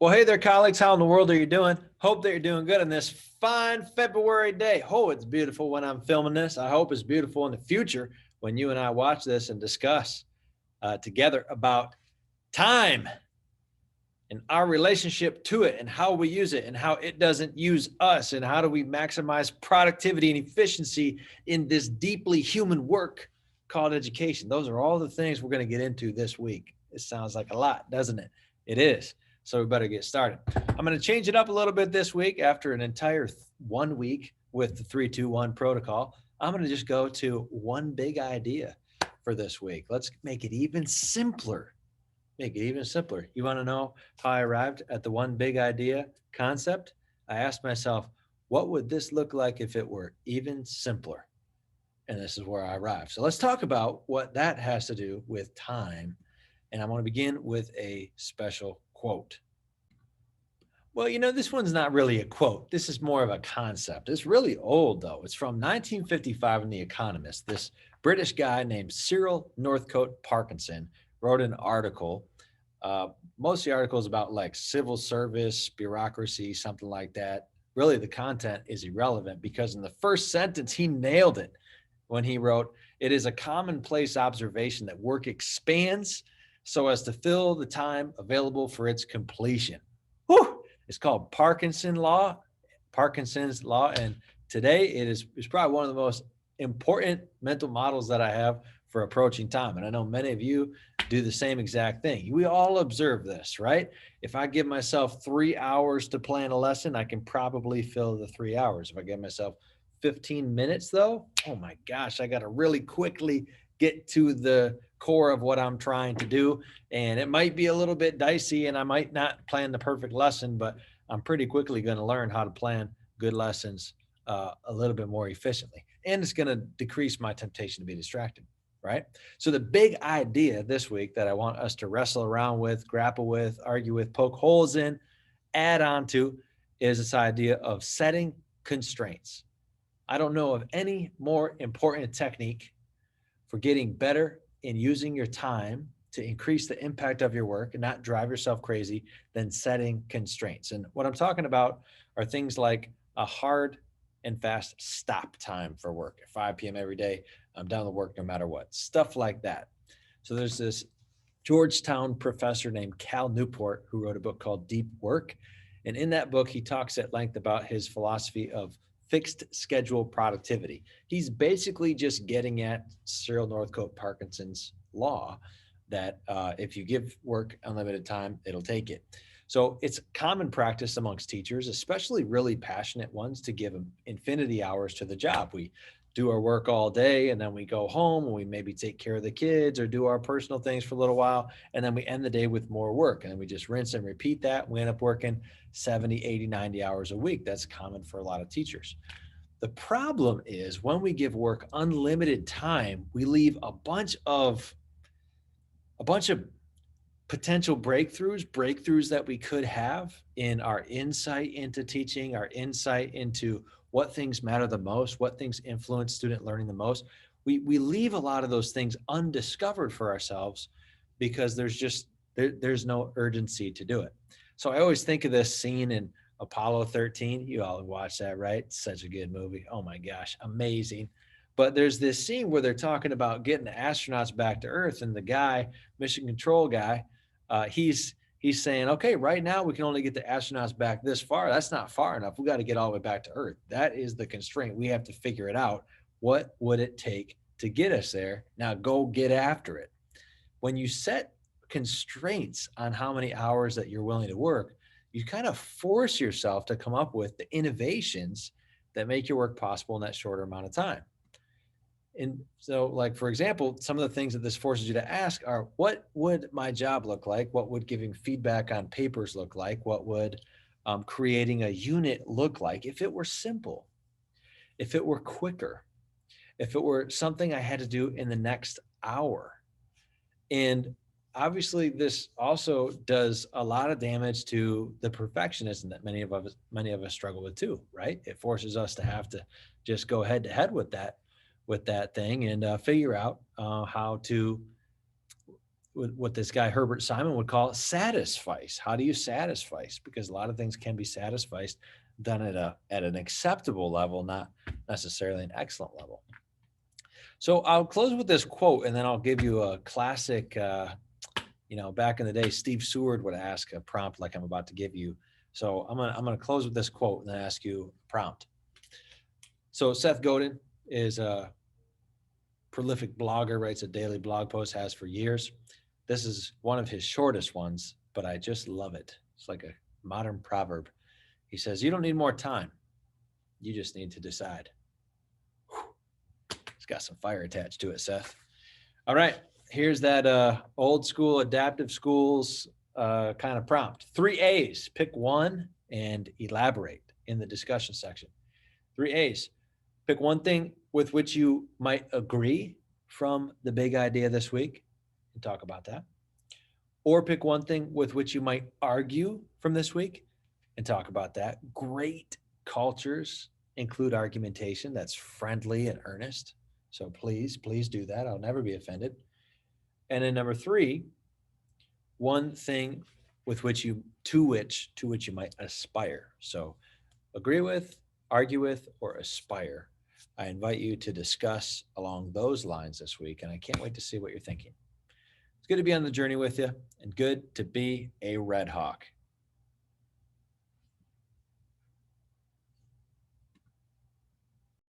Well, hey there, colleagues. How in the world are you doing? Hope that you're doing good on this fine February day. Oh, it's beautiful when I'm filming this. I hope it's beautiful in the future when you and I watch this and discuss together about time and our relationship to it and how we use it and how it doesn't use us and how do we maximize productivity and efficiency in this deeply human work called education. Those are all the things we're going to get into this week. It sounds like a lot, doesn't it? It is. So we better get started. I'm going to change it up a little bit this week after an entire 1 week with the 3-2-1 protocol. I'm going to just go to one big idea for this week. Let's make it even simpler. Make it even simpler. You want to know how I arrived at the one big idea concept? I asked myself, what would this look like if it were even simpler? And this is where I arrived. So let's talk about what that has to do with time. And I want to begin with a special quote. Well, this one's not really a quote. This is more of a concept. It's really old, though. It's from 1955 in The Economist. This British guy named Cyril Northcote Parkinson wrote an article. Most of the article is about like civil service, bureaucracy, something like that. Really, the content is irrelevant because in the first sentence, he nailed it when he wrote, "It is a commonplace observation that work expands so as to fill the time available for its completion." Whew! It's called Parkinson's law, and today it's probably one of the most important mental models that I have for approaching time. And I know many of you do the same exact thing. We all observe this, right? If I give myself 3 hours to plan a lesson, I can probably fill the 3 hours. If I give myself 15 minutes though, oh my gosh, I got to really quickly get to the core of what I'm trying to do. And it might be a little bit dicey and I might not plan the perfect lesson, but I'm pretty quickly going to learn how to plan good lessons a little bit more efficiently. And it's going to decrease my temptation to be distracted, right? So the big idea this week that I want us to wrestle around with, grapple with, argue with, poke holes in, add on to is this idea of setting constraints. I don't know of any more important technique for getting better in using your time to increase the impact of your work and not drive yourself crazy than setting constraints. And what I'm talking about are things like a hard and fast stop time for work at 5 p.m. every day. I'm down to work no matter what, stuff like that. So there's this Georgetown professor named Cal Newport who wrote a book called Deep Work. And in that book, he talks at length about his philosophy of fixed schedule productivity. He's basically just getting at Cyril Northcote Parkinson's law that if you give work unlimited time, it'll take it. So it's common practice amongst teachers, especially really passionate ones, to give infinity hours to the job. We do our work all day and then we go home and we maybe take care of the kids or do our personal things for a little while. And then we end the day with more work and then we just rinse and repeat that. We end up working 70, 80, 90 hours a week. That's common for a lot of teachers. The problem is when we give work unlimited time, we leave a bunch of potential breakthroughs that we could have in our insight into teaching, our insight into what things matter the most, what things influence student learning the most. We leave a lot of those things undiscovered for ourselves because there's no urgency to do it. So I always think of this scene in Apollo 13. You all watch that, right? It's such a good movie. Oh my gosh, amazing. But there's this scene where they're talking about getting the astronauts back to Earth, and the guy, mission control guy, he's saying, okay, right now we can only get the astronauts back this far. That's not far enough. We got to get all the way back to Earth. That is the constraint. We have to figure it out. What would it take to get us there? Now go get after it. When you set constraints on how many hours that you're willing to work, you kind of force yourself to come up with the innovations that make your work possible in that shorter amount of time. And so, like, for example, some of the things that this forces you to ask are, what would my job look like? What would giving feedback on papers look like? What would creating a unit look like if it were simple, if it were quicker, if it were something I had to do in the next hour? And obviously, this also does a lot of damage to the perfectionism that many of us struggle with too, right? It forces us to have to just go head to head with that thing and figure out how to what this guy Herbert Simon would call satisfice. How do you satisfice? Because a lot of things can be satisficed done at an acceptable level, not necessarily an excellent level. So I'll close with this quote, and then I'll give you a classic. Back in the day, Steve Seward would ask a prompt like I'm about to give you. So I'm gonna close with this quote and then ask you a prompt. So Seth Godin is a prolific blogger, writes a daily blog post, has for years. This is one of his shortest ones, but I just love it. It's like a modern proverb. He says, "You don't need more time. You just need to decide." Whew. It's got some fire attached to it, Seth. All right. Here's that old school adaptive schools kind of prompt. 3 A's. Pick one and elaborate in the discussion section. 3 A's. Pick one thing with which you might agree from the big idea this week and talk about that. Or pick one thing with which you might argue from this week and talk about that. Great cultures include argumentation that's friendly and earnest. So please do that. I'll never be offended. And then number 3, one thing with which you to which you might aspire. So agree with, argue with, or aspire. I invite you to discuss along those lines this week, and I can't wait to see what you're thinking. It's good to be on the journey with you, and good to be a Red Hawk.